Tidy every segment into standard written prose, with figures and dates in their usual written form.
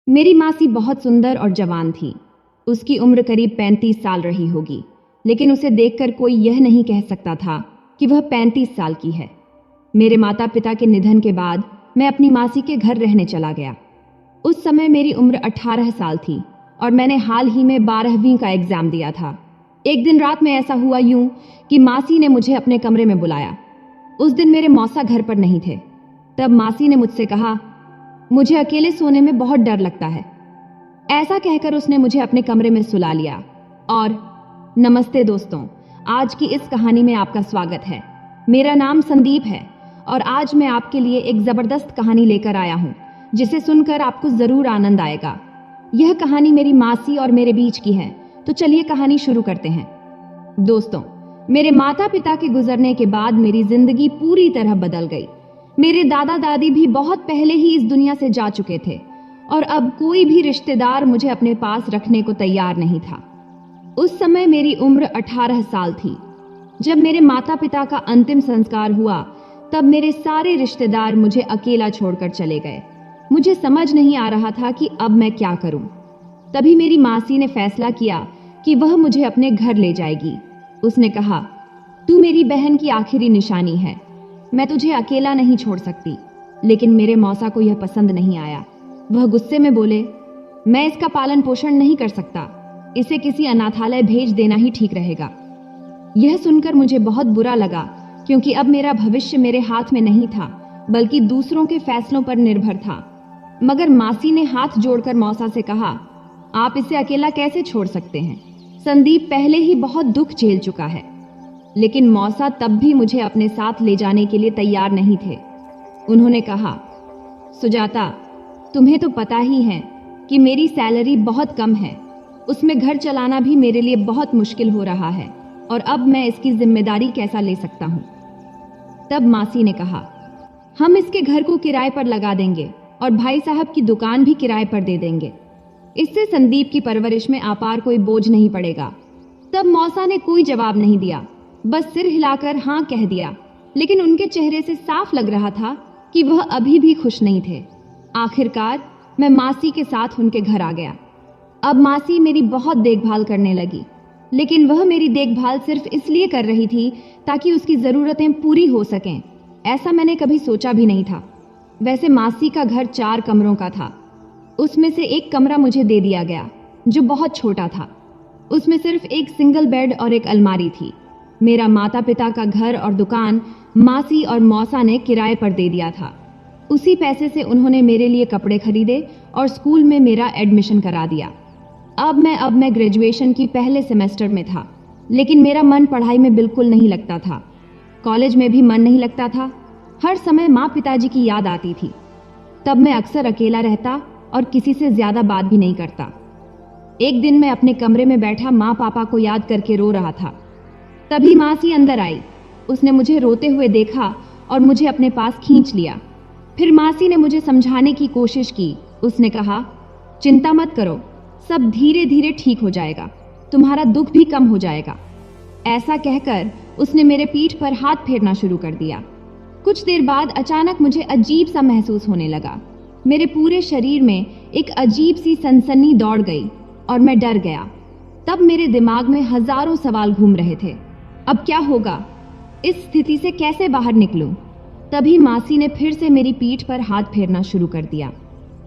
मेरी मासी बहुत सुंदर और जवान थी। उसकी उम्र करीब 35 साल रही होगी, लेकिन उसे देखकर कोई यह नहीं कह सकता था कि वह 35 साल की है। मेरे माता पिता के निधन के बाद मैं अपनी मासी के घर रहने चला गया। उस समय मेरी उम्र 18 साल थी और मैंने हाल ही में 12वीं का एग्जाम दिया था। एक दिन रात में ऐसा हुआ यूं कि मासी ने मुझे अपने कमरे में बुलाया। उस दिन मेरे मौसा घर पर नहीं थे। तब मासी ने मुझसे कहा, मुझे अकेले सोने में बहुत डर लगता है। ऐसा कहकर उसने मुझे अपने कमरे में सुला लिया। और नमस्ते दोस्तों, आज की इस कहानी में आपका स्वागत है। मेरा नाम संदीप है और आज मैं आपके लिए एक जबरदस्त कहानी लेकर आया हूं, जिसे सुनकर आपको जरूर आनंद आएगा। यह कहानी मेरी मासी और मेरे बीच की है, तो चलिए कहानी शुरू करते हैं। दोस्तों, मेरे माता पिता के गुजरने के बाद मेरी जिंदगी पूरी तरह बदल गई। मेरे दादा दादी भी बहुत पहले ही इस दुनिया से जा चुके थे और अब कोई भी रिश्तेदार मुझे अपने पास रखने को तैयार नहीं था। उस समय मेरी उम्र 18 साल थी। जब मेरे माता पिता का अंतिम संस्कार हुआ, तब मेरे सारे रिश्तेदार मुझे अकेला छोड़कर चले गए। मुझे समझ नहीं आ रहा था कि अब मैं क्या करूं। तभी मेरी मासी ने फैसला किया कि वह मुझे अपने घर ले जाएगी। उसने कहा, तू मेरी बहन की आखिरी निशानी है, मैं तुझे अकेला नहीं छोड़ सकती। लेकिन मेरे मौसा को यह पसंद नहीं आया। वह गुस्से में बोले, मैं इसका पालन पोषण नहीं कर सकता, इसे किसी अनाथालय भेज देना ही ठीक रहेगा। यह सुनकर मुझे बहुत बुरा लगा, क्योंकि अब मेरा भविष्य मेरे हाथ में नहीं था, बल्कि दूसरों के फैसलों पर निर्भर था। मगर मासी ने हाथ जोड़कर मौसा से कहा, आप इसे अकेला कैसे छोड़ सकते हैं? संदीप पहले ही बहुत दुख झेल चुका है। लेकिन मौसा तब भी मुझे अपने साथ ले जाने के लिए तैयार नहीं थे। उन्होंने कहा, सुजाता, तुम्हें तो पता ही है कि मेरी सैलरी बहुत कम है, उसमें घर चलाना भी मेरे लिए बहुत मुश्किल हो रहा है और अब मैं इसकी जिम्मेदारी कैसा ले सकता हूँ। तब मासी ने कहा, हम इसके घर को किराए पर लगा देंगे और भाई साहब की दुकान भी किराए पर दे देंगे। इससे संदीप की परवरिश में आपार कोई बोझ नहीं पड़ेगा। तब मौसा ने कोई जवाब नहीं दिया, बस सिर हिलाकर हाँ कह दिया। लेकिन उनके चेहरे से साफ लग रहा था कि वह अभी भी खुश नहीं थे। आखिरकार मैं मासी के साथ उनके घर आ गया। अब मासी मेरी बहुत देखभाल करने लगी, लेकिन वह मेरी देखभाल सिर्फ इसलिए कर रही थी ताकि उसकी ज़रूरतें पूरी हो सकें। ऐसा मैंने कभी सोचा भी नहीं था। वैसे मासी का घर 4 कमरों का था। उसमें से एक कमरा मुझे दे दिया गया, जो बहुत छोटा था। उसमें सिर्फ एक सिंगल बेड और एक अलमारी थी। मेरा माता पिता का घर और दुकान मासी और मौसा ने किराए पर दे दिया था। उसी पैसे से उन्होंने मेरे लिए कपड़े खरीदे और स्कूल में मेरा एडमिशन करा दिया। अब मैं ग्रेजुएशन की पहले सेमेस्टर में था, लेकिन मेरा मन पढ़ाई में बिल्कुल नहीं लगता था। कॉलेज में भी मन नहीं लगता था। हर समय माँ पिताजी की याद आती थी। तब मैं अक्सर अकेला रहता और किसी से ज्यादा बात भी नहीं करता। एक दिन मैं अपने कमरे में बैठा माँ पापा को याद करके रो रहा था। तभी मासी अंदर आई। उसने मुझे रोते हुए देखा और मुझे अपने पास खींच लिया। फिर मासी ने मुझे समझाने की कोशिश की। उसने कहा, चिंता मत करो, सब धीरे धीरे ठीक हो जाएगा, तुम्हारा दुख भी कम हो जाएगा। ऐसा कहकर उसने मेरे पीठ पर हाथ फेरना शुरू कर दिया। कुछ देर बाद अचानक मुझे अजीब सा महसूस होने लगा। मेरे पूरे शरीर में एक अजीब सी सनसनी दौड़ गई और मैं डर गया। तब मेरे दिमाग में हजारों सवाल घूम रहे थे। अब क्या होगा? इस स्थिति से कैसे बाहर निकलूं? तभी मासी ने फिर से मेरी पीठ पर हाथ फेरना शुरू कर दिया।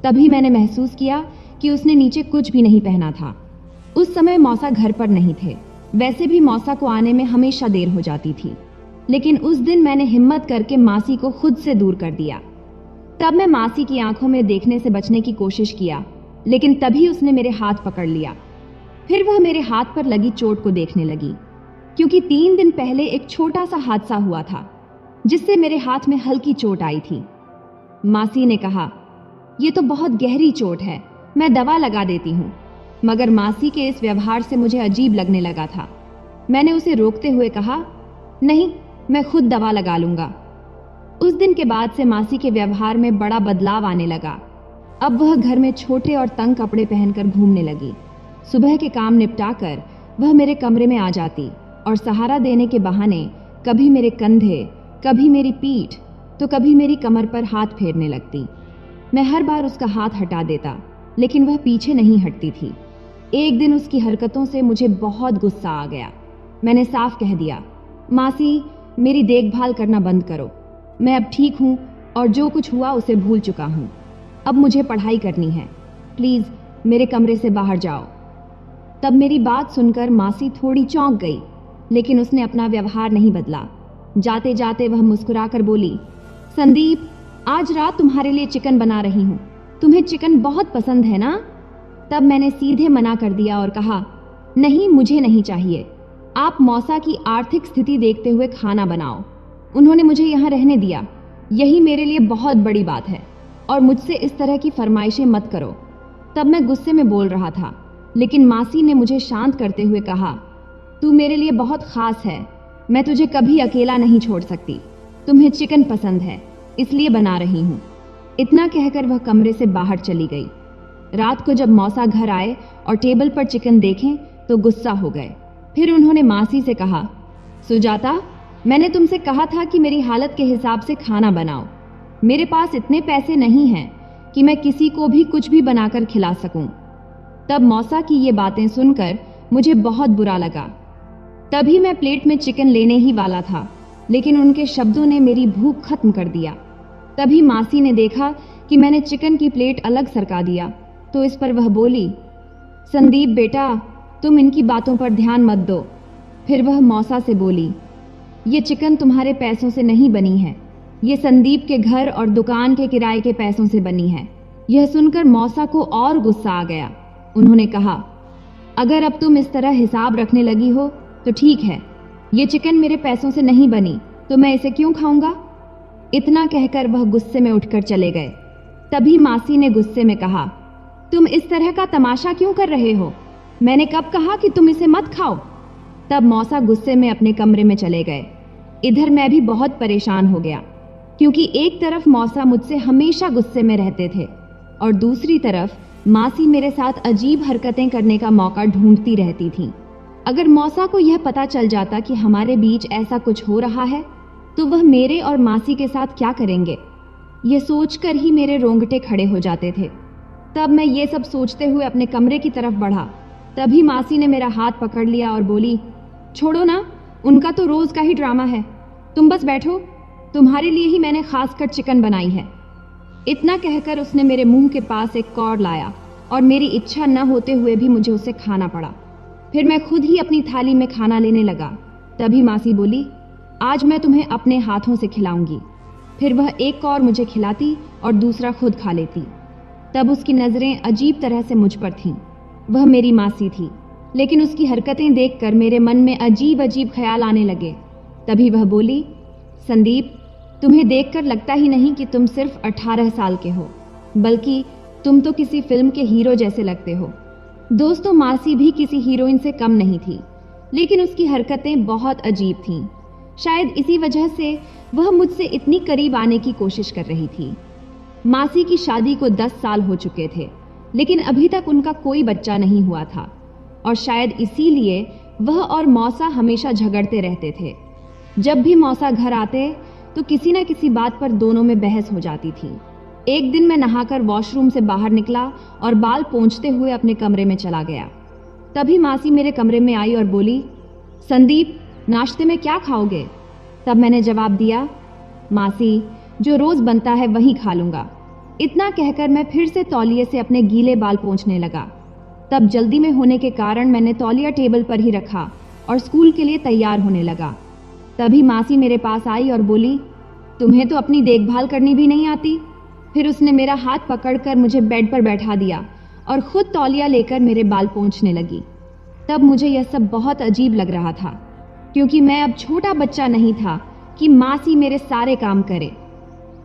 तभी मैंने महसूस किया कि उसने नीचे कुछ भी नहीं पहना था। उस समय मौसा घर पर नहीं थे। वैसे भी मौसा को आने में हमेशा देर हो जाती थी, लेकिन उस दिन मैंने हिम्मत करके मासी को खुद से दूर कर दिया। तब मैं मासी की आंखों में देखने से बचने की कोशिश किया, लेकिन तभी उसने मेरे हाथ पकड़ लिया। फिर वह मेरे हाथ पर लगी चोट को देखने लगी, क्योंकि 3 दिन पहले एक छोटा सा हादसा हुआ था, जिससे मेरे हाथ में हल्की चोट आई थी। मासी ने कहा, यह तो बहुत गहरी चोट है, मैं दवा लगा देती हूँ। मगर मासी के इस व्यवहार से मुझे अजीब लगने लगा था। मैंने उसे रोकते हुए कहा, नहीं, मैं खुद दवा लगा लूंगा। उस दिन के बाद से मासी के व्यवहार में बड़ा बदलाव आने लगा। अब वह घर में छोटे और तंग कपड़े पहनकर घूमने लगी। सुबह के काम निपटाकर वह मेरे कमरे में आ जाती और सहारा देने के बहाने कभी मेरे कंधे, कभी मेरी पीठ, तो कभी मेरी कमर पर हाथ फेरने लगती। मैं हर बार उसका हाथ हटा देता, लेकिन वह पीछे नहीं हटती थी। एक दिन उसकी हरकतों से मुझे बहुत गुस्सा आ गया। मैंने साफ कह दिया, मासी मेरी देखभाल करना बंद करो। मैं अब ठीक हूँ और जो कुछ हुआ उसे भूल चुका हूँ। अब मुझे पढ़ाई करनी है, प्लीज मेरे कमरे से बाहर जाओ। तब मेरी बात सुनकर मासी थोड़ी चौंक गई, लेकिन उसने अपना व्यवहार नहीं बदला। जाते जाते वह मुस्कुराकर बोली, संदीप आज रात तुम्हारे लिए चिकन बना रही हूँ, तुम्हें चिकन बहुत पसंद है ना? तब मैंने सीधे मना कर दिया और कहा, नहीं मुझे नहीं चाहिए, आप मौसा की आर्थिक स्थिति देखते हुए खाना बनाओ। उन्होंने मुझे यहाँ रहने दिया, यही मेरे लिए बहुत बड़ी बात है, और मुझसे इस तरह की फरमाइशें मत करो। तब मैं गुस्से में बोल रहा था, लेकिन मासी ने मुझे शांत करते हुए कहा, तू मेरे लिए बहुत खास है, मैं तुझे कभी अकेला नहीं छोड़ सकती। तुम्हें चिकन पसंद है इसलिए बना रही हूँ। इतना कहकर वह कमरे से बाहर चली गई। रात को जब मौसा घर आए और टेबल पर चिकन देखें तो गुस्सा हो गए। फिर उन्होंने मासी से कहा, सुजाता मैंने तुमसे कहा था कि मेरी हालत के हिसाब से खाना बनाओ। मेरे पास इतने पैसे नहीं हैं कि मैं किसी को भी कुछ भी बनाकर खिला सकूं। तब मौसा की ये बातें सुनकर मुझे बहुत बुरा लगा। तभी मैं प्लेट में चिकन लेने ही वाला था, लेकिन उनके शब्दों ने मेरी भूख खत्म कर दिया। तभी मासी ने देखा कि मैंने चिकन की प्लेट अलग सरका दिया, तो इस पर वह बोली, संदीप बेटा तुम इनकी बातों पर ध्यान मत दो। फिर वह मौसा से बोली, ये चिकन तुम्हारे पैसों से नहीं बनी है, ये संदीप के घर और दुकान के किराए के पैसों से बनी है। यह सुनकर मौसा को और गुस्सा आ गया। उन्होंने कहा, अगर अब तुम इस तरह हिसाब रखने लगी हो तो ठीक है, ये चिकन मेरे पैसों से नहीं बनी तो मैं इसे क्यों खाऊंगा? इतना कहकर वह गुस्से में उठकर चले गए। तभी मासी ने गुस्से में कहा, तुम इस तरह का तमाशा क्यों कर रहे हो? मैंने कब कहा कि तुम इसे मत खाओ? तब मौसा गुस्से में अपने कमरे में चले गए। इधर मैं भी बहुत परेशान हो गया, क्योंकि एक तरफ मौसा मुझसे हमेशा गुस्से में रहते थे और दूसरी तरफ मासी मेरे साथ अजीब हरकतें करने का मौका ढूंढती रहती थी। अगर मौसा को यह पता चल जाता कि हमारे बीच ऐसा कुछ हो रहा है तो वह मेरे और मासी के साथ क्या करेंगे, ये सोचकर ही मेरे रोंगटे खड़े हो जाते थे। तब मैं ये सब सोचते हुए अपने कमरे की तरफ बढ़ा। तभी मासी ने मेरा हाथ पकड़ लिया और बोली, छोड़ो ना, उनका तो रोज का ही ड्रामा है, तुम बस बैठो, तुम्हारे लिए ही मैंने खास कर चिकन बनाई है। इतना कहकर उसने मेरे मुंह के पास एक कौर लाया और मेरी इच्छा न होते हुए भी मुझे उसे खाना पड़ा। फिर मैं खुद ही अपनी थाली में खाना लेने लगा। तभी मासी बोली, आज मैं तुम्हें अपने हाथों से खिलाऊंगी। फिर वह एक कौर मुझे खिलाती और दूसरा खुद खा लेती। तब उसकी नजरें अजीब तरह से मुझ पर थीं। वह मेरी मासी थी, लेकिन उसकी हरकतें देखकर मेरे मन में अजीब अजीब ख्याल आने लगे। तभी वह बोली, संदीप तुम्हें देखकर लगता ही नहीं कि तुम सिर्फ 18 साल के हो, बल्कि तुम तो किसी फिल्म के हीरो जैसे लगते हो। दोस्तों मासी भी किसी हीरोइन से कम नहीं थी, लेकिन उसकी हरकतें बहुत अजीब थीं। शायद इसी वजह से वह मुझसे इतनी करीब आने की कोशिश कर रही थी। मासी की शादी को 10 साल हो चुके थे, लेकिन अभी तक उनका कोई बच्चा नहीं हुआ था, और शायद इसीलिए वह और मौसा हमेशा झगड़ते रहते थे। जब भी मौसा घर आते तो किसी न किसी बात पर दोनों में बहस हो जाती थी। एक दिन मैं नहाकर वॉशरूम से बाहर निकला और बाल पोंछते हुए अपने कमरे में चला गया। तभी मासी मेरे कमरे में आई और बोली, संदीप नाश्ते में क्या खाओगे? तब मैंने जवाब दिया, मासी जो रोज बनता है वही खा लूंगा। इतना कहकर मैं फिर से तौलिए से अपने गीले बाल पोंछने लगा। तब जल्दी में होने के कारण मैंने तौलिया टेबल पर ही रखा और स्कूल के लिए तैयार होने लगा। तभी मासी मेरे पास आई और बोली, तुम्हें तो अपनी देखभाल करनी भी नहीं आती। फिर उसने मेरा हाथ पकड़कर मुझे बेड पर बैठा दिया और खुद तौलिया लेकर मेरे बाल पोंछने लगी। तब मुझे यह सब बहुत अजीब लग रहा था, क्योंकि मैं अब छोटा बच्चा नहीं था कि मासी मेरे सारे काम करे।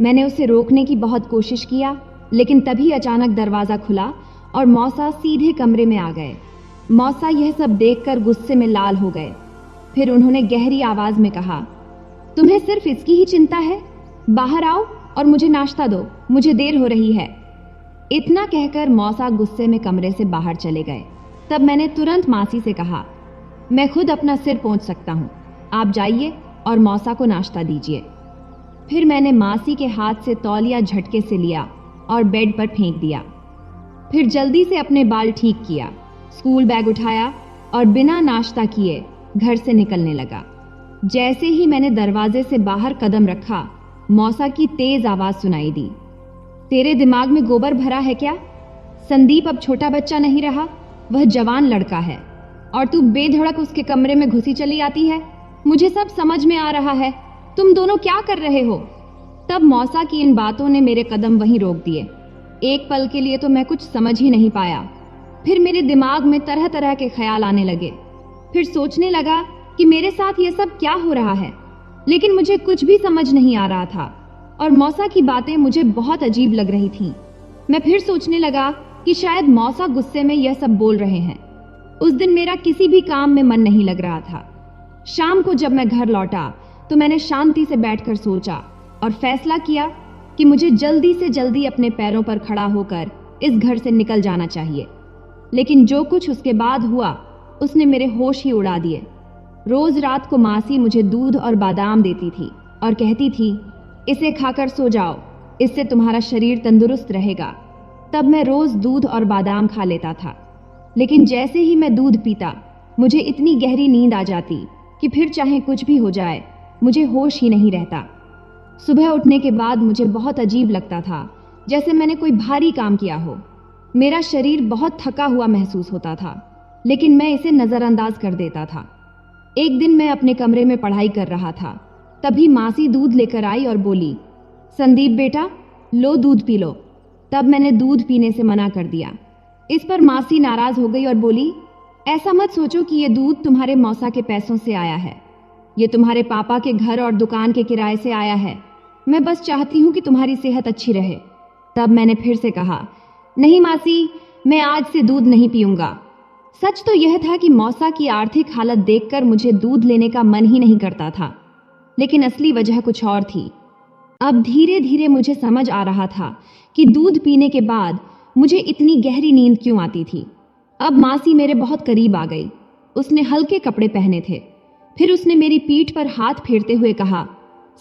मैंने उसे रोकने की बहुत कोशिश किया, लेकिन तभी अचानक दरवाजा खुला और मौसा सीधे कमरे में आ गए। मौसा यह सब देखकर गुस्से में लाल हो गए। फिर उन्होंने गहरी आवाज में कहा, तुम्हें सिर्फ इसकी ही चिंता है? बाहर आओ और मुझे नाश्ता दो, मुझे देर हो रही है। इतना कहकर मौसा गुस्से में कमरे से बाहर चले गए। तब मैंने तुरंत मासी से कहा, मैं खुद अपना सिर पोंछ सकता हूँ, आप जाइए और मौसा को नाश्ता दीजिए। फिर मैंने मासी के हाथ से तौलिया झटके से लिया और बेड पर फेंक दिया। फिर जल्दी से अपने बाल ठीक किया, स्कूल बैग उठाया और बिना नाश्ता किए घर से निकलने लगा। जैसे ही मैंने दरवाजे से बाहर कदम रखा, मौसा की तेज आवाज सुनाई दी। तेरे दिमाग में गोबर भरा है क्या? संदीप अब छोटा बच्चा नहीं रहा, वह जवान लड़का है और तू बेधड़क उसके कमरे में घुसी चली आती है। मुझे सब समझ में आ रहा है, तुम दोनों क्या कर रहे हो? तब मौसा की इन बातों ने मेरे कदम वहीं रोक दिए। एक पल के लिए तो मैं कुछ समझ ही नहीं पाया। फिर मेरे दिमाग में तरह तरह के ख्याल आने लगे। फिर सोचने लगा कि मेरे साथ ये सब क्या हो रहा है, लेकिन मुझे कुछ भी समझ नहीं आ रहा था और मौसा की बातें मुझे बहुत अजीब लग रही थीं। मैं फिर सोचने लगा कि शायद मौसा गुस्से में यह सब बोल रहे हैं। उस दिन मेरा किसी भी काम में मन नहीं लग रहा था। शाम को जब मैं घर लौटा तो मैंने शांति से बैठकर सोचा और फैसला किया कि मुझे जल्दी से जल्दी अपने पैरों पर खड़ा होकर इस घर से निकल जाना चाहिए। लेकिन जो कुछ उसके बाद हुआ उसने मेरे होश ही उड़ा दिए। रोज रात को मासी मुझे दूध और बादाम देती थी और कहती थी, इसे खाकर सो जाओ, इससे तुम्हारा शरीर तंदुरुस्त रहेगा। तब मैं रोज दूध और बादाम खा लेता था, लेकिन जैसे ही मैं दूध पीता मुझे इतनी गहरी नींद आ जाती कि फिर चाहे कुछ भी हो जाए मुझे होश ही नहीं रहता। सुबह उठने के बाद मुझे बहुत अजीब लगता था, जैसे मैंने कोई भारी काम किया हो। मेरा शरीर बहुत थका हुआ महसूस होता था, लेकिन मैं इसे नज़रअंदाज कर देता था। एक दिन मैं अपने कमरे में पढ़ाई कर रहा था, तभी मासी दूध लेकर आई और बोली, संदीप बेटा लो दूध पी लो। तब मैंने दूध पीने से मना कर दिया। इस पर मासी नाराज हो गई और बोली, ऐसा मत सोचो कि ये दूध तुम्हारे मौसा के पैसों से आया है, ये तुम्हारे पापा के घर और दुकान के किराए से आया है। मैं बस चाहती हूँ कि तुम्हारी सेहत अच्छी रहे। तब मैंने फिर से कहा, नहीं मासी, मैं आज से दूध नहीं पीऊंगा। सच तो यह था कि मौसा की आर्थिक हालत देखकर मुझे दूध लेने का मन ही नहीं करता था, लेकिन असली वजह कुछ और थी। अब धीरे धीरे मुझे समझ आ रहा था कि दूध पीने के बाद मुझे इतनी गहरी नींद क्यों आती थी। अब मासी मेरे बहुत करीब आ गई। उसने हल्के कपड़े पहने थे। फिर उसने मेरी पीठ पर हाथ फेरते हुए कहा,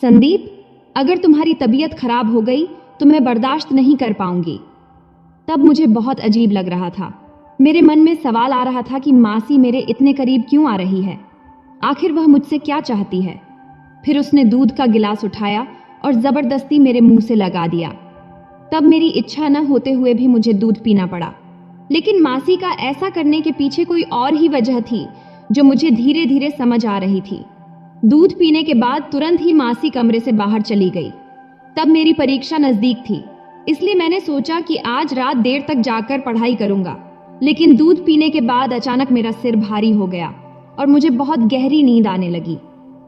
संदीप अगर तुम्हारी तबीयत खराब हो गई तो मैं बर्दाश्त नहीं कर पाऊंगी। तब मुझे बहुत अजीब लग रहा था। मेरे मन में सवाल आ रहा था कि मासी मेरे इतने करीब क्यों आ रही है, आखिर वह मुझसे क्या चाहती है। फिर उसने दूध का गिलास उठाया और जबरदस्ती मेरे मुंह से लगा दिया। तब मेरी इच्छा न होते हुए भी मुझे दूध पीना पड़ा, लेकिन मासी का ऐसा करने के पीछे कोई और ही वजह थी जो मुझे धीरे धीरे समझ आ रही थी। दूध पीने के बाद तुरंत ही मासी कमरे से बाहर चली गई। तब मेरी परीक्षा नजदीक थी, इसलिए मैंने सोचा कि आज रात देर तक जाकर पढ़ाई करूंगा। लेकिन दूध पीने के बाद अचानक मेरा सिर भारी हो गया और मुझे बहुत गहरी नींद आने लगी।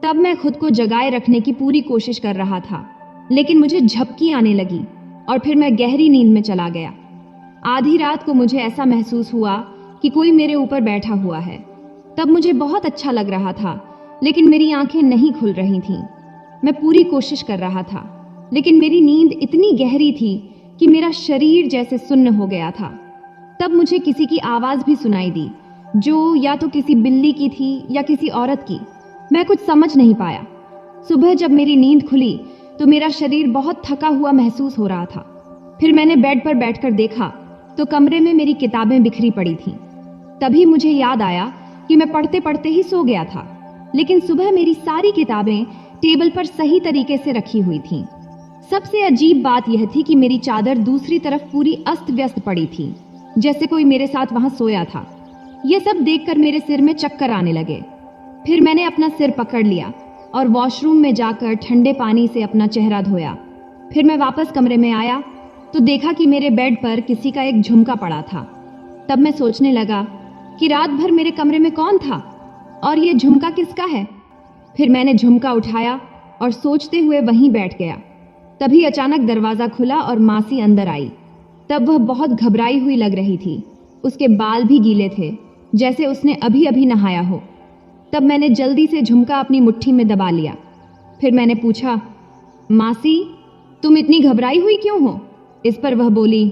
तब मैं खुद को जगाए रखने की पूरी कोशिश कर रहा था, लेकिन मुझे झपकी आने लगी और फिर मैं गहरी नींद में चला गया। आधी रात को मुझे ऐसा महसूस हुआ कि कोई मेरे ऊपर बैठा हुआ है। तब मुझे बहुत अच्छा लग रहा था, लेकिन मेरी आंखें नहीं खुल रही थीं। मैं पूरी कोशिश कर रहा था, लेकिन मेरी नींद इतनी गहरी थी कि मेरा शरीर जैसे सुन्न हो गया था। तब मुझे किसी की आवाज भी सुनाई दी, जो या तो किसी बिल्ली की थी या किसी औरत की। मैं कुछ समझ नहीं पाया। सुबह जब मेरी नींद खुली तो मेरा शरीर बहुत थका हुआ महसूस हो रहा था। फिर मैंने बेड पर बैठकर देखा तो कमरे में मेरी किताबें बिखरी पड़ी थीं। तभी मुझे याद आया कि मैं पढ़ते पढ़ते ही सो गया था, लेकिन सुबह मेरी सारी किताबें टेबल पर सही तरीके से रखी हुई थीं। सबसे अजीब बात यह थी कि मेरी चादर दूसरी तरफ पूरी अस्त व्यस्त पड़ी थी, जैसे कोई मेरे साथ वहां सोया था। यह सब देखकर मेरे सिर में चक्कर आने लगे। फिर मैंने अपना सिर पकड़ लिया और वॉशरूम में जाकर ठंडे पानी से अपना चेहरा धोया। फिर मैं वापस कमरे में आया तो देखा कि मेरे बेड पर किसी का एक झुमका पड़ा था। तब मैं सोचने लगा कि रात भर मेरे कमरे में कौन था और ये झुमका किसका है। फिर मैंने झुमका उठाया और सोचते हुए वहीं बैठ गया। तभी अचानक दरवाजा खुला और मासी अंदर आई। तब वह बहुत घबराई हुई लग रही थी। उसके बाल भी गीले थे, जैसे उसने अभी अभी नहाया हो। तब मैंने जल्दी से झुमका अपनी मुट्ठी में दबा लिया। फिर मैंने पूछा, मासी तुम इतनी घबराई हुई क्यों हो? इस पर वह बोली,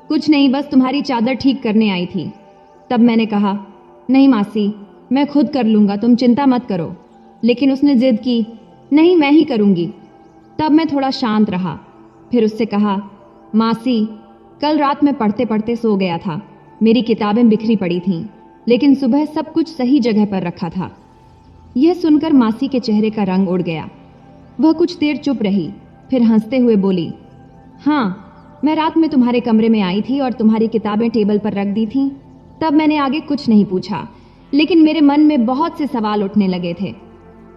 कुछ नहीं, बस तुम्हारी चादर ठीक करने आई थी। तब मैंने कहा, नहीं मासी, मैं खुद कर लूँगा, तुम चिंता मत करो। लेकिन उसने जिद की, नहीं मैं ही करूँगी। तब मैं थोड़ा शांत रहा। फिर उससे कहा, मासी कल रात मैं पढ़ते पढ़ते सो गया था। मेरी किताबें बिखरी पड़ी थीं, लेकिन सुबह सब कुछ सही जगह पर रखा था। यह सुनकर मासी के चेहरे का रंग उड़ गया। वह कुछ देर चुप रही, फिर हंसते हुए बोली, हाँ, मैं रात में तुम्हारे कमरे में आई थी और तुम्हारी किताबें टेबल पर रख दी थीं। तब मैंने आगे कुछ नहीं पूछा, लेकिन मेरे मन में बहुत से सवाल उठने लगे थे।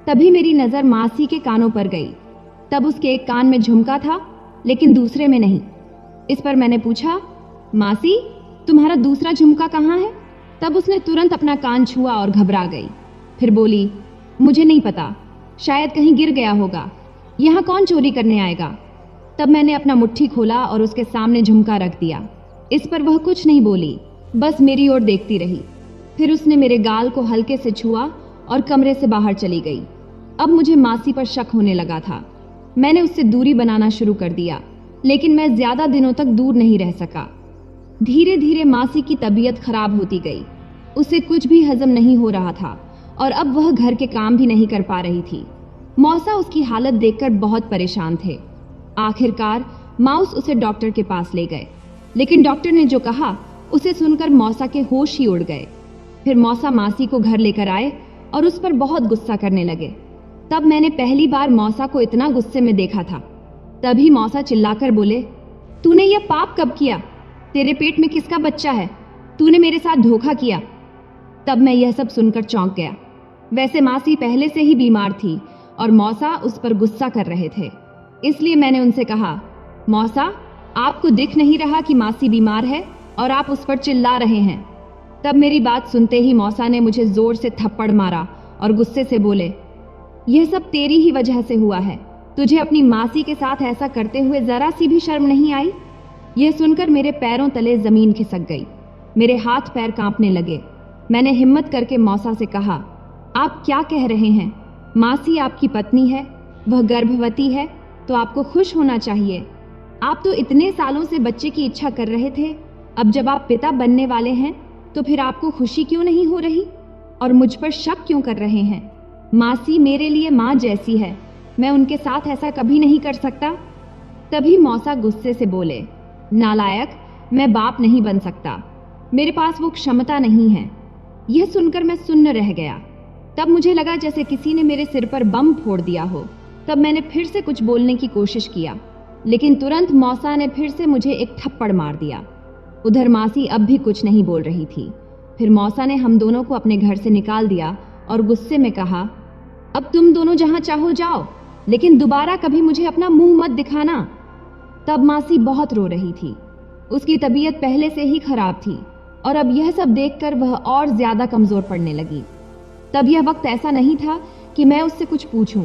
तभी मेरी नज़र मासी के कानों पर गई। तब उसके एक कान में झुमका था, लेकिन दूसरे में नहीं। इस पर मैंने पूछा, मासी, तुम्हारा दूसरा झुमका कहाँ है? तब उसने तुरंत अपना कान छुआ और घबरा गई। फिर बोली, मुझे नहीं पता, शायद कहीं गिर गया होगा। यहाँ कौन चोरी करने आएगा? तब मैंने अपना मुट्ठी खोला और उसके सामने झुमका रख दिया। इस पर वह कुछ नहीं बोली, बस मेरी ओर देखती रही। फिर उसने मेरे गाल को हल्के से छुआ और कमरे से बाहर चली गई। अब मुझे मासी पर शक होने लगा था। मैंने उससे दूरी बनाना शुरू कर दिया, लेकिन मैं ज्यादा दिनों तक दूर नहीं रह सका। धीरे धीरे मासी की तबीयत खराब होती गई। उसे कुछ भी हजम नहीं हो रहा था और अब वह घर के काम भी नहीं कर पा रही थी। मौसा उसकी हालत देखकर बहुत परेशान थे। आखिरकार माउस उसे डॉक्टर के पास ले गए, लेकिन डॉक्टर ने जो कहा उसे सुनकर मौसा के होश ही उड़ गए। फिर मौसा मासी को घर लेकर आए और उस पर बहुत गुस्सा करने लगे। तब मैंने पहली बार मौसा को इतना गुस्से में देखा था। तभी मौसा चिल्लाकर बोले, तूने यह पाप कब किया? तेरे पेट में किसका बच्चा है? तूने मेरे साथ धोखा किया। तब मैं यह सब सुनकर चौंक गया। वैसे मासी पहले से ही बीमार थी और मौसा उस पर गुस्सा कर रहे थे। इसलिए मैंने उनसे कहा, मौसा, आपको दिख नहीं रहा कि मासी बीमार है और आप उस पर चिल्ला रहे हैं? तब मेरी बात सुनते ही मौसा ने मुझे जोर से थप्पड़ मारा और गुस्से से बोले, यह सब तेरी ही वजह से हुआ है। तुझे अपनी मासी के साथ ऐसा करते हुए जरा सी भी शर्म नहीं आई? यह सुनकर मेरे पैरों तले जमीन खिसक गई। मेरे हाथ पैर कांपने लगे। मैंने हिम्मत करके मौसा से कहा, आप क्या कह रहे हैं? मासी आपकी पत्नी है, वह गर्भवती है, तो आपको खुश होना चाहिए। आप तो इतने सालों से बच्चे की इच्छा कर रहे थे। अब जब आप पिता बनने वाले हैं तो फिर आपको खुशी क्यों नहीं हो रही? और मुझ पर शक क्यों कर रहे हैं? मासी मेरे लिए माँ जैसी है, मैं उनके साथ ऐसा कभी नहीं कर सकता। तभी मौसा गुस्से से बोले, नालायक, मैं बाप नहीं बन सकता, मेरे पास वो क्षमता नहीं है। यह सुनकर मैं सुन्न रह गया। तब मुझे लगा जैसे किसी ने मेरे सिर पर बम फोड़ दिया हो। तब मैंने फिर से कुछ बोलने की कोशिश किया, लेकिन तुरंत मौसा ने फिर से मुझे एक थप्पड़ मार दिया। उधर मासी अब भी कुछ नहीं बोल रही थी। फिर मौसा ने हम दोनों को अपने घर से निकाल दिया और गुस्से में कहा, अब तुम दोनों जहां चाहो जाओ, लेकिन दोबारा कभी मुझे अपना मुंह मत दिखाना। तब मासी बहुत रो रही थी। उसकी तबीयत पहले से ही खराब थी और अब यह सब देखकर वह और ज्यादा कमजोर पड़ने लगी। तब यह वक्त ऐसा नहीं था कि मैं उससे कुछ पूछूं,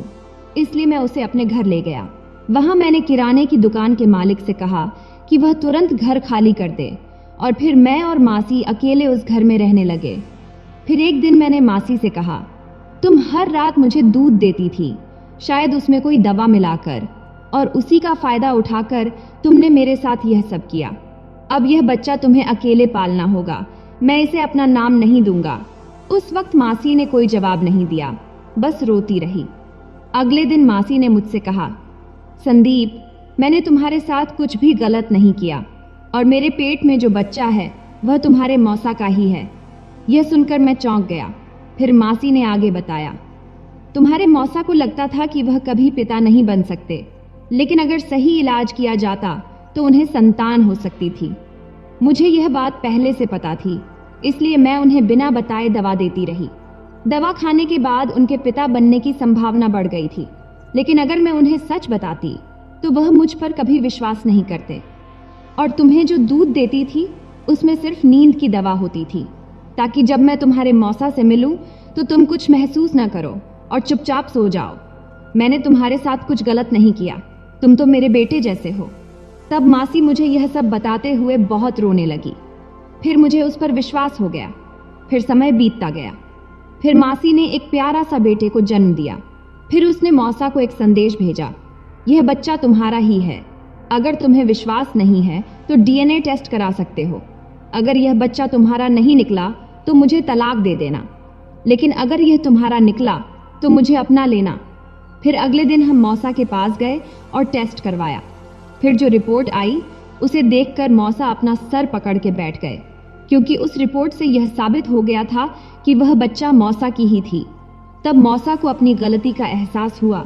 इसलिए मैं उसे अपने घर ले गया। वहां मैंने किराने की दुकान के मालिक से कहा कि वह तुरंत घर खाली कर दे और फिर मैं और मासी अकेले उस घर में रहने लगे। फिर एक दिन मैंने मासी से कहा, तुम हर रात मुझे दूध देती थी, शायद उसमें कोई दवा मिलाकर, और उसी का फायदा उठाकर तुमने मेरे साथ यह सब किया। अब यह बच्चा तुम्हें अकेले पालना होगा, मैं इसे अपना नाम नहीं दूंगा। उस वक्त मासी ने कोई जवाब नहीं दिया, बस रोती रही। अगले दिन मासी ने मुझसे कहा, संदीप, मैंने तुम्हारे साथ कुछ भी गलत नहीं किया और मेरे पेट में जो बच्चा है वह तुम्हारे मौसा का ही है। यह सुनकर मैं चौंक गया। फिर मासी ने आगे बताया, तुम्हारे मौसा को लगता था कि वह कभी पिता नहीं बन सकते, लेकिन अगर सही इलाज किया जाता तो उन्हें संतान हो सकती थी। मुझे यह बात पहले से पता थी, इसलिए मैं उन्हें बिना बताए दवा देती रही। दवा खाने के बाद उनके पिता बनने की संभावना बढ़ गई थी, लेकिन अगर मैं उन्हें सच बताती तो वह मुझ पर कभी विश्वास नहीं करते। और तुम्हें जो दूध देती थी उसमें सिर्फ नींद की दवा होती थी, ताकि जब मैं तुम्हारे मौसा से मिलूं तो तुम कुछ महसूस ना करो और चुपचाप सो जाओ। मैंने तुम्हारे साथ कुछ गलत नहीं किया, तुम तो मेरे बेटे जैसे हो। तब मासी मुझे यह सब बताते हुए बहुत रोने लगी। फिर मुझे उस पर विश्वास हो गया। फिर समय बीतता गया। फिर मासी ने एक प्यारा सा बेटे को जन्म दिया। फिर उसने मौसा को एक संदेश भेजा, यह बच्चा तुम्हारा ही है। अगर तुम्हें विश्वास नहीं है तो डीएनए टेस्ट करा सकते हो। अगर यह बच्चा तुम्हारा नहीं निकला तो मुझे तलाक दे देना, लेकिन अगर यह तुम्हारा निकला तो मुझे अपना लेना। फिर अगले दिन हम मौसा के पास गए और टेस्ट करवाया। फिर जो रिपोर्ट आई उसे देखकर मौसा अपना सर पकड़ के बैठ गए, क्योंकि उस रिपोर्ट से यह साबित हो गया था कि वह बच्चा मौसा की ही थी। तब मौसा को अपनी गलती का एहसास हुआ।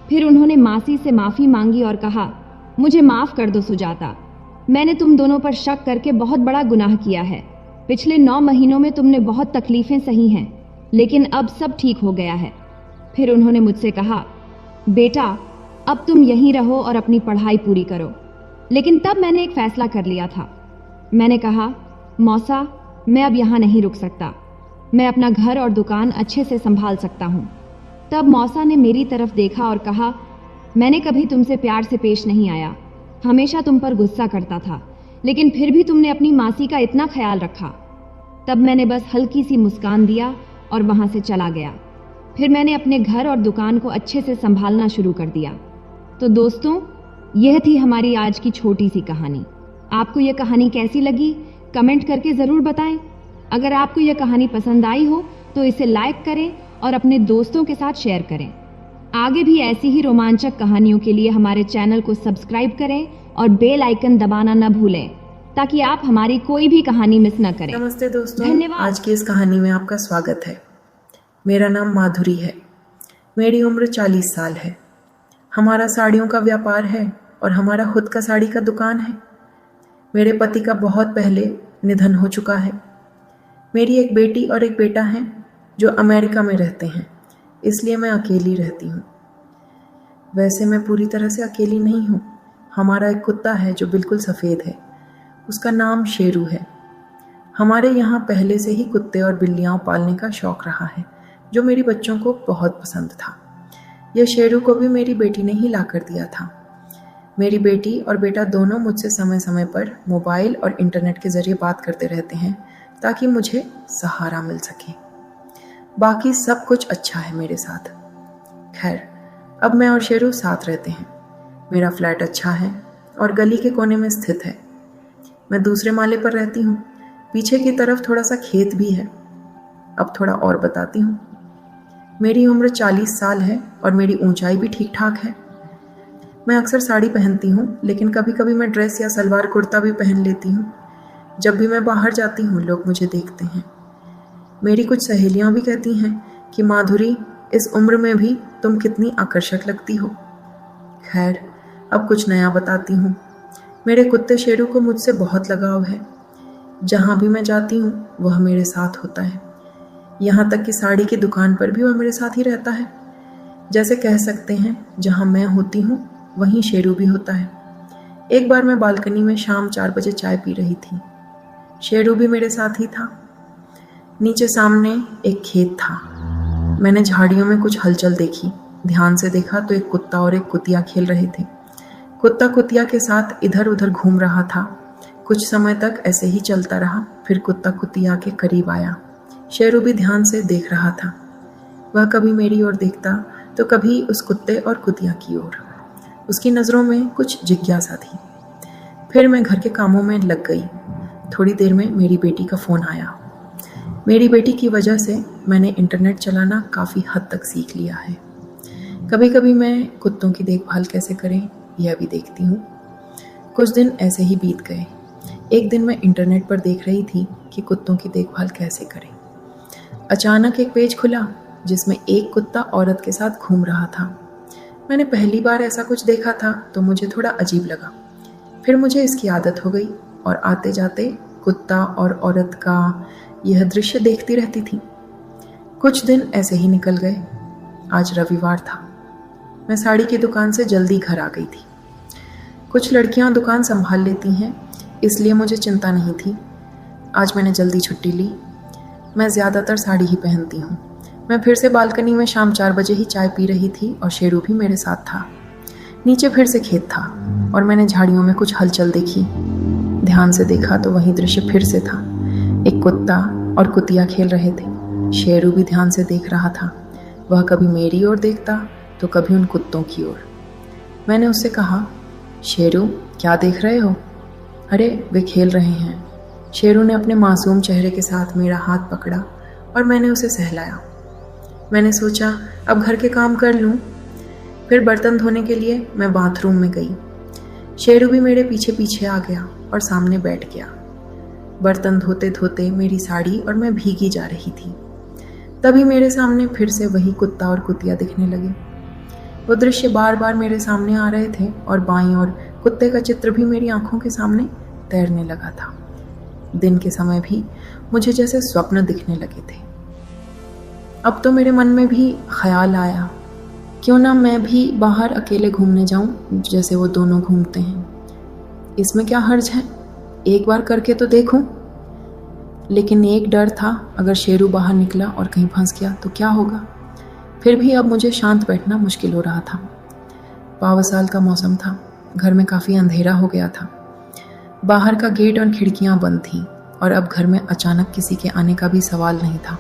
फिर उन्होंने मासी से माफ़ी मांगी और कहा, मुझे माफ़ कर दो सुजाता, मैंने तुम दोनों पर शक करके बहुत बड़ा गुनाह किया है। पिछले 9 महीनों में तुमने बहुत तकलीफें सही हैं, लेकिन अब सब ठीक हो गया है। फिर उन्होंने मुझसे कहा, बेटा अब तुम यहीं रहो और अपनी पढ़ाई पूरी करो। लेकिन तब मैंने एक फैसला कर लिया था। मैंने कहा, मौसा मैं अब यहाँ नहीं रुक सकता, मैं अपना घर और दुकान अच्छे से संभाल सकता हूँ। तब मौसा ने मेरी तरफ देखा और कहा, मैंने कभी तुमसे प्यार से पेश नहीं आया, हमेशा तुम पर गुस्सा करता था, लेकिन फिर भी तुमने अपनी मासी का इतना ख्याल रखा। तब मैंने बस हल्की सी मुस्कान दिया और वहाँ से चला गया। फिर मैंने अपने घर और दुकान को अच्छे से संभालना शुरू कर दिया। तो दोस्तों, यह थी हमारी आज की छोटी सी कहानी। आपको यह कहानी कैसी लगी कमेंट करके ज़रूर बताएं। अगर आपको यह कहानी पसंद आई हो तो इसे लाइक करें और अपने दोस्तों के साथ शेयर करें। आगे भी ऐसी ही रोमांचक कहानियों के लिए हमारे चैनल को सब्सक्राइब करें और बेल आइकन दबाना न भूलें, ताकि आप हमारी कोई भी कहानी मिस न करें। नमस्ते दोस्तों, धन्यवाद। आज की इस कहानी में आपका स्वागत है। मेरा नाम माधुरी है, मेरी उम्र 40 साल है। हमारा साड़ियों का व्यापार है और हमारा खुद का साड़ी का दुकान है। मेरे पति का बहुत पहले निधन हो चुका है। मेरी एक बेटी और एक बेटा हैं जो अमेरिका में रहते हैं, इसलिए मैं अकेली रहती हूँ। वैसे मैं पूरी तरह से अकेली नहीं हूँ। हमारा एक कुत्ता है जो बिल्कुल सफ़ेद है, उसका नाम शेरू है। हमारे यहाँ पहले से ही कुत्ते और बिल्लियाँ पालने का शौक़ रहा है, जो मेरी बच्चों को बहुत पसंद था। यह शेरू को भी मेरी बेटी ने ही ला कर दिया था। मेरी बेटी और बेटा दोनों मुझसे समय समय पर मोबाइल और इंटरनेट के ज़रिए बात करते रहते हैं, ताकि मुझे सहारा मिल सके। बाकी सब कुछ अच्छा है मेरे साथ। खैर, अब मैं और शेरू साथ रहते हैं। मेरा फ्लैट अच्छा है और गली के कोने में स्थित है। मैं दूसरे माले पर रहती हूँ। पीछे की तरफ थोड़ा सा खेत भी है। अब थोड़ा और बताती हूँ। मेरी उम्र 40 साल है और मेरी ऊंचाई भी ठीक ठाक है। मैं अक्सर साड़ी पहनती हूँ, लेकिन कभी कभी मैं ड्रेस या सलवार कुर्ता भी पहन लेती हूँ। जब भी मैं बाहर जाती हूँ लोग मुझे देखते हैं। मेरी कुछ सहेलियाँ भी कहती हैं कि माधुरी, इस उम्र में भी तुम कितनी आकर्षक लगती हो। खैर, अब कुछ नया बताती हूँ। मेरे कुत्ते शेरू को मुझसे बहुत लगाव है। जहाँ भी मैं जाती हूँ वह मेरे साथ होता है। यहाँ तक कि साड़ी की दुकान पर भी वह मेरे साथ ही रहता है। जैसे कह सकते हैं, जहाँ मैं होती हूँ वहीं शेरू भी होता है। एक बार मैं बालकनी में शाम 4 बजे चाय पी रही थी। शेरू भी मेरे साथ ही था। नीचे सामने एक खेत था। मैंने झाड़ियों में कुछ हलचल देखी। ध्यान से देखा तो एक कुत्ता और एक कुतिया खेल रहे थे। कुत्ता कुतिया के साथ इधर उधर घूम रहा था। कुछ समय तक ऐसे ही चलता रहा। फिर कुत्ता कुतिया के करीब आया। शेरू भी ध्यान से देख रहा था। वह कभी मेरी ओर देखता तो कभी उस कुत्ते और कुतिया की ओर। उसकी नज़रों में कुछ जिज्ञासा थी। फिर मैं घर के कामों में लग गई। थोड़ी देर में मेरी बेटी का फ़ोन आया। मेरी बेटी की वजह से मैंने इंटरनेट चलाना काफ़ी हद तक सीख लिया है। कभी कभी मैं कुत्तों की देखभाल कैसे करें यह भी देखती हूँ। कुछ दिन ऐसे ही बीत गए। एक दिन मैं इंटरनेट पर देख रही थी कि कुत्तों की देखभाल कैसे करें। अचानक एक पेज खुला जिसमें एक कुत्ता औरत के साथ घूम रहा था। मैंने पहली बार ऐसा कुछ देखा था तो मुझे थोड़ा अजीब लगा। फिर मुझे इसकी आदत हो गई और आते जाते कुत्ता और औरत का यह दृश्य देखती रहती थी। कुछ दिन ऐसे ही निकल गए। आज रविवार था। मैं साड़ी की दुकान से जल्दी घर आ गई थी। कुछ लड़कियां दुकान संभाल लेती हैं, इसलिए मुझे चिंता नहीं थी। आज मैंने जल्दी छुट्टी ली। मैं ज़्यादातर साड़ी ही पहनती हूँ। मैं फिर से बालकनी में शाम 4 बजे ही चाय पी रही थी और शेरू भी मेरे साथ था। नीचे फिर से खेत था और मैंने झाड़ियों में कुछ हलचल देखी। ध्यान से देखा तो वही दृश्य फिर से था। एक कुत्ता और कुतिया खेल रहे थे। शेरू भी ध्यान से देख रहा था। वह कभी मेरी ओर देखता तो कभी उन कुत्तों की ओर। मैंने उससे कहा, शेरू क्या देख रहे हो? अरे वे खेल रहे हैं। शेरू ने अपने मासूम चेहरे के साथ मेरा हाथ पकड़ा और मैंने उसे सहलाया। मैंने सोचा अब घर के काम कर लूँ। फिर बर्तन धोने के लिए मैं बाथरूम में गई। शेरू भी मेरे पीछे पीछे आ गया और सामने बैठ गया। बर्तन धोते धोते मेरी साड़ी और मैं भीगी जा रही थी। तभी मेरे सामने फिर से वही कुत्ता और कुतिया दिखने लगे। वो दृश्य बार बार मेरे सामने आ रहे थे और बाईं ओर कुत्ते का चित्र भी मेरी आंखों के सामने तैरने लगा था। दिन के समय भी मुझे जैसे स्वप्न दिखने लगे थे। अब तो मेरे मन में भी ख्याल आया, क्यों ना मैं भी बाहर अकेले घूमने जाऊं जैसे वो दोनों घूमते हैं। इसमें क्या हर्ज है, एक बार करके तो देखूं। लेकिन एक डर था, अगर शेरू बाहर निकला और कहीं फंस गया तो क्या होगा। फिर भी अब मुझे शांत बैठना मुश्किल हो रहा था। पाव साल का मौसम था, घर में काफ़ी अंधेरा हो गया था। बाहर का गेट और खिड़कियां बंद थीं और अब घर में अचानक किसी के आने का भी सवाल नहीं था।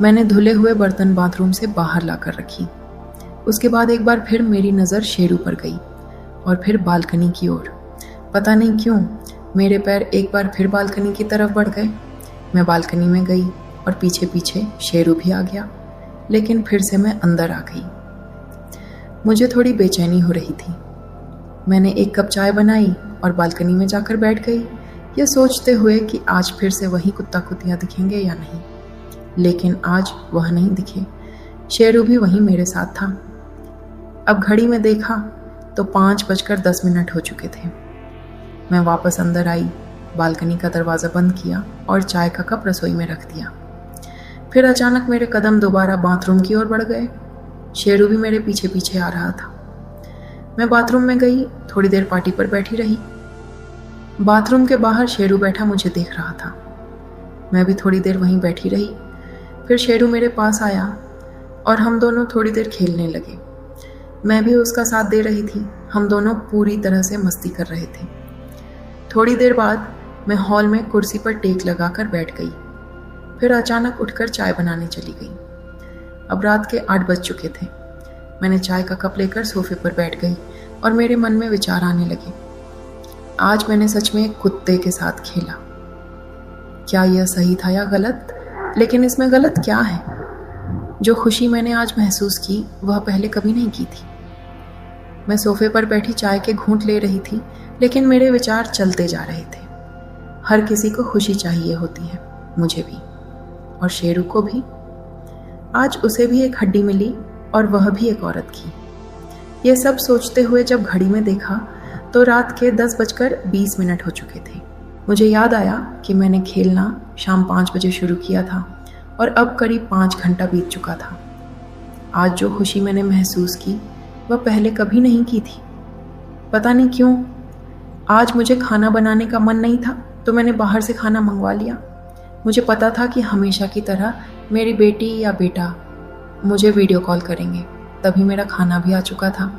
मैंने धुले हुए बर्तन बाथरूम से बाहर लाकर रखी। उसके बाद एक बार फिर मेरी नज़र शेरू पर गई और फिर बालकनी की ओर। पता नहीं क्यों मेरे पैर एक बार फिर बालकनी की तरफ बढ़ गए। मैं बालकनी में गई और पीछे पीछे शेरू भी आ गया, लेकिन फिर से मैं अंदर आ गई। मुझे थोड़ी बेचैनी हो रही थी। मैंने एक कप चाय बनाई और बालकनी में जाकर बैठ गई, ये सोचते हुए कि आज फिर से वही कुत्ता कुतिया दिखेंगे या नहीं। लेकिन आज वह नहीं दिखे। शेरू भी वहीं मेरे साथ था। अब घड़ी में देखा तो 5:10 हो चुके थे। मैं वापस अंदर आई, बालकनी का दरवाज़ा बंद किया और चाय का कप रसोई में रख दिया। फिर अचानक मेरे कदम दोबारा बाथरूम की ओर बढ़ गए। शेरू भी मेरे पीछे पीछे आ रहा था। मैं बाथरूम में गई, थोड़ी देर पार्टी पर बैठी रही। बाथरूम के बाहर शेरू बैठा मुझे देख रहा था। मैं भी थोड़ी देर वहीं बैठी रही। फिर शेरू मेरे पास आया और हम दोनों थोड़ी देर खेलने लगे। मैं भी उसका साथ दे रही थी। हम दोनों पूरी तरह से मस्ती कर रहे थे। थोड़ी देर बाद मैं हॉल में कुर्सी पर टेक लगाकर बैठ गई। फिर अचानक उठकर चाय बनाने चली गई। अब रात के 8 बज चुके थे। मैंने चाय का कप लेकर सोफे पर बैठ गई और मेरे मन में विचार आने लगे। आज मैंने सच में एक कुत्ते के साथ खेला। क्या यह सही था या गलत? लेकिन इसमें गलत क्या है? जो खुशी मैंने आज महसूस की वह पहले कभी नहीं की थी। मैं सोफे पर बैठी चाय के घूंट ले रही थी, लेकिन मेरे विचार चलते जा रहे थे। हर किसी को खुशी चाहिए होती है, मुझे भी और शेरू को भी। आज उसे भी एक हड्डी मिली और वह भी एक औरत की। ये सब सोचते हुए जब घड़ी में देखा तो रात के 10:20 हो चुके थे। मुझे याद आया कि मैंने खेलना शाम 5 बजे शुरू किया था और अब करीब 5 घंटा बीत चुका था। आज जो खुशी मैंने महसूस की वह पहले कभी नहीं की थी। पता नहीं क्यों आज मुझे खाना बनाने का मन नहीं था, तो मैंने बाहर से खाना मंगवा लिया। मुझे पता था कि हमेशा की तरह मेरी बेटी या बेटा मुझे वीडियो कॉल करेंगे, तभी मेरा खाना भी आ चुका था।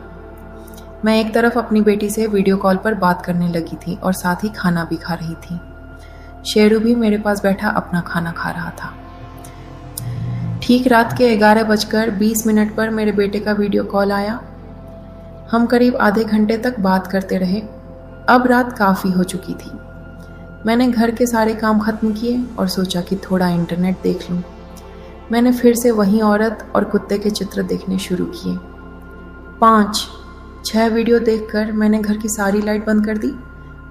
मैं एक तरफ अपनी बेटी से वीडियो कॉल पर बात करने लगी थी और साथ ही खाना भी खा रही थी। शेरू भी मेरे पास बैठा अपना खाना खा रहा था। ठीक रात के 11:20 पर मेरे बेटे का वीडियो कॉल आया। हम करीब आधे घंटे तक बात करते रहे। अब रात काफ़ी हो चुकी थी। मैंने घर के सारे काम खत्म किए और सोचा कि थोड़ा इंटरनेट देख लूं। मैंने फिर से वही औरत और कुत्ते के चित्र देखने शुरू किए। 5-6 वीडियो देखकर मैंने घर की सारी लाइट बंद कर दी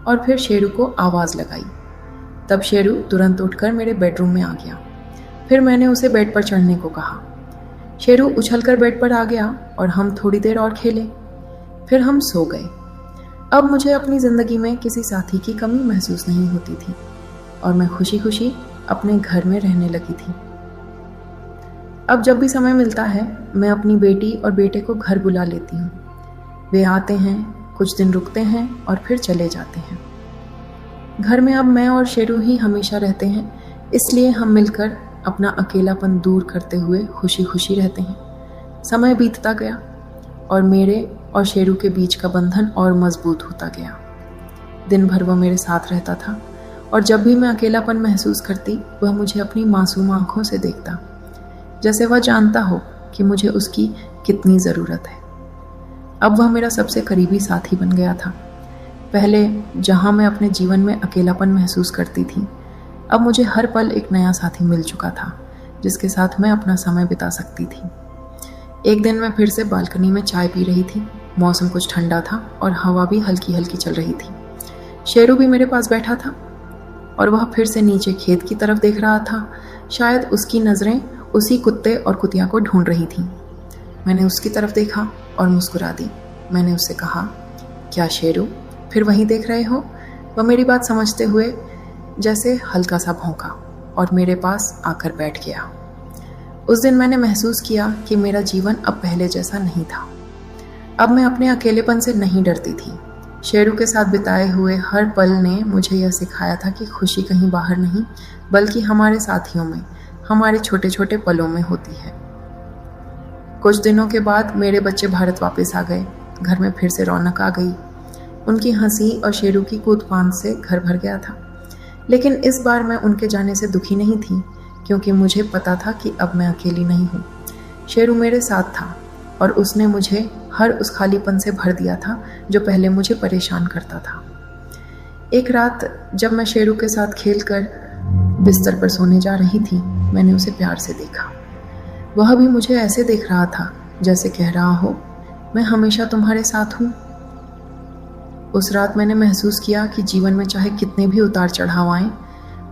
और फिर शेरू को आवाज़ लगाई। तब शेरू तुरंत उठकर मेरे बेडरूम में आ गया। फिर मैंने उसे बेड पर चढ़ने को कहा। शेरू उछलकर बेड पर आ गया और हम थोड़ी देर और खेले। फिर हम सो गए। अब मुझे अपनी ज़िंदगी में किसी साथी की कमी महसूस नहीं होती थी और मैं खुशी खुशी अपने घर में रहने लगी थी। अब जब भी समय मिलता है मैं अपनी बेटी और बेटे को घर बुला लेती हूँ। वे आते हैं, कुछ दिन रुकते हैं और फिर चले जाते हैं। घर में अब मैं और शेरू ही हमेशा रहते हैं, इसलिए हम मिलकर अपना अकेलापन दूर करते हुए खुशी खुशी रहते हैं। समय बीतता गया और मेरे और शेरू के बीच का बंधन और मजबूत होता गया। दिन भर वह मेरे साथ रहता था और जब भी मैं अकेलापन महसूस करती वह मुझे अपनी मासूम आंखों से देखता, जैसे वह जानता हो कि मुझे उसकी कितनी ज़रूरत है। अब वह मेरा सबसे करीबी साथी बन गया था। पहले जहाँ मैं अपने जीवन में अकेलापन महसूस करती थी, अब मुझे हर पल एक नया साथी मिल चुका था जिसके साथ मैं अपना समय बिता सकती थी। एक दिन मैं फिर से बालकनी में चाय पी रही थी। मौसम कुछ ठंडा था और हवा भी हल्की हल्की चल रही थी। शेरू भी मेरे पास बैठा था और वह फिर से नीचे खेत की तरफ देख रहा था। शायद उसकी नज़रें उसी कुत्ते और कुतिया को ढूंढ रही थीं। मैंने उसकी तरफ देखा और मुस्कुरा दी। मैंने उससे कहा, क्या शेरू फिर वहीं देख रहे हो? वह मेरी बात समझते हुए जैसे हल्का सा भौंका और मेरे पास आकर बैठ गया। उस दिन मैंने महसूस किया कि मेरा जीवन अब पहले जैसा नहीं था। अब मैं अपने अकेलेपन से नहीं डरती थी। शेरू के साथ बिताए हुए हर पल ने मुझे यह सिखाया था कि खुशी कहीं बाहर नहीं, बल्कि हमारे साथियों में, हमारे छोटे छोटे पलों में होती है। कुछ दिनों के बाद मेरे बच्चे भारत वापस आ गए। घर में फिर से रौनक आ गई। उनकी हंसी और शेरू की कूदफान से घर भर गया था। लेकिन इस बार मैं उनके जाने से दुखी नहीं थी, क्योंकि मुझे पता था कि अब मैं अकेली नहीं हूँ। शेरू मेरे साथ था और उसने मुझे हर उस खालीपन से भर दिया था जो पहले मुझे परेशान करता था। एक रात जब मैं शेरू के साथ खेलकर बिस्तर पर सोने जा रही थी, मैंने उसे प्यार से देखा। वह भी मुझे ऐसे देख रहा था जैसे कह रहा हो, मैं हमेशा तुम्हारे साथ हूँ। उस रात मैंने महसूस किया कि जीवन में चाहे कितने भी उतार चढ़ाव आएं,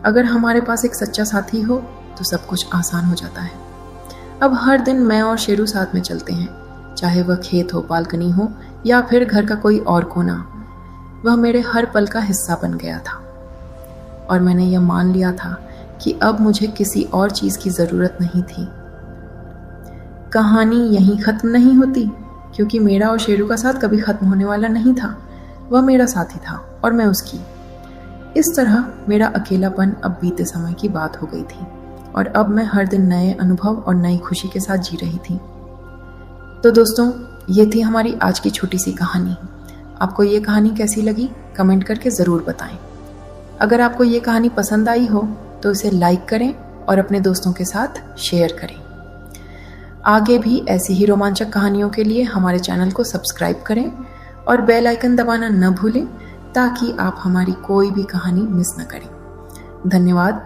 अगर हमारे पास एक सच्चा साथी हो तो सब कुछ आसान हो जाता है। अब हर दिन मैं और शेरू साथ में चलते हैं, चाहे वह खेत हो, बालकनी हो या फिर घर का कोई और कोना। वह मेरे हर पल का हिस्सा बन गया था और मैंने यह मान लिया था कि अब मुझे किसी और चीज़ की ज़रूरत नहीं थी। कहानी यहीं ख़त्म नहीं होती, क्योंकि मेरा और शेरू का साथ कभी ख़त्म होने वाला नहीं था। वह मेरा साथी था और मैं उसकी। इस तरह मेरा अकेलापन अब बीते समय की बात हो गई थी और अब मैं हर दिन नए अनुभव और नई खुशी के साथ जी रही थी। तो दोस्तों, ये थी हमारी आज की छोटी सी कहानी। आपको ये कहानी कैसी लगी कमेंट करके ज़रूर बताएं। अगर आपको ये कहानी पसंद आई हो तो इसे लाइक करें और अपने दोस्तों के साथ शेयर करें। आगे भी ऐसी ही रोमांचक कहानियों के लिए हमारे चैनल को सब्सक्राइब करें और बेल आइकन दबाना न भूलें, ताकि आप हमारी कोई भी कहानी मिस न करें। धन्यवाद।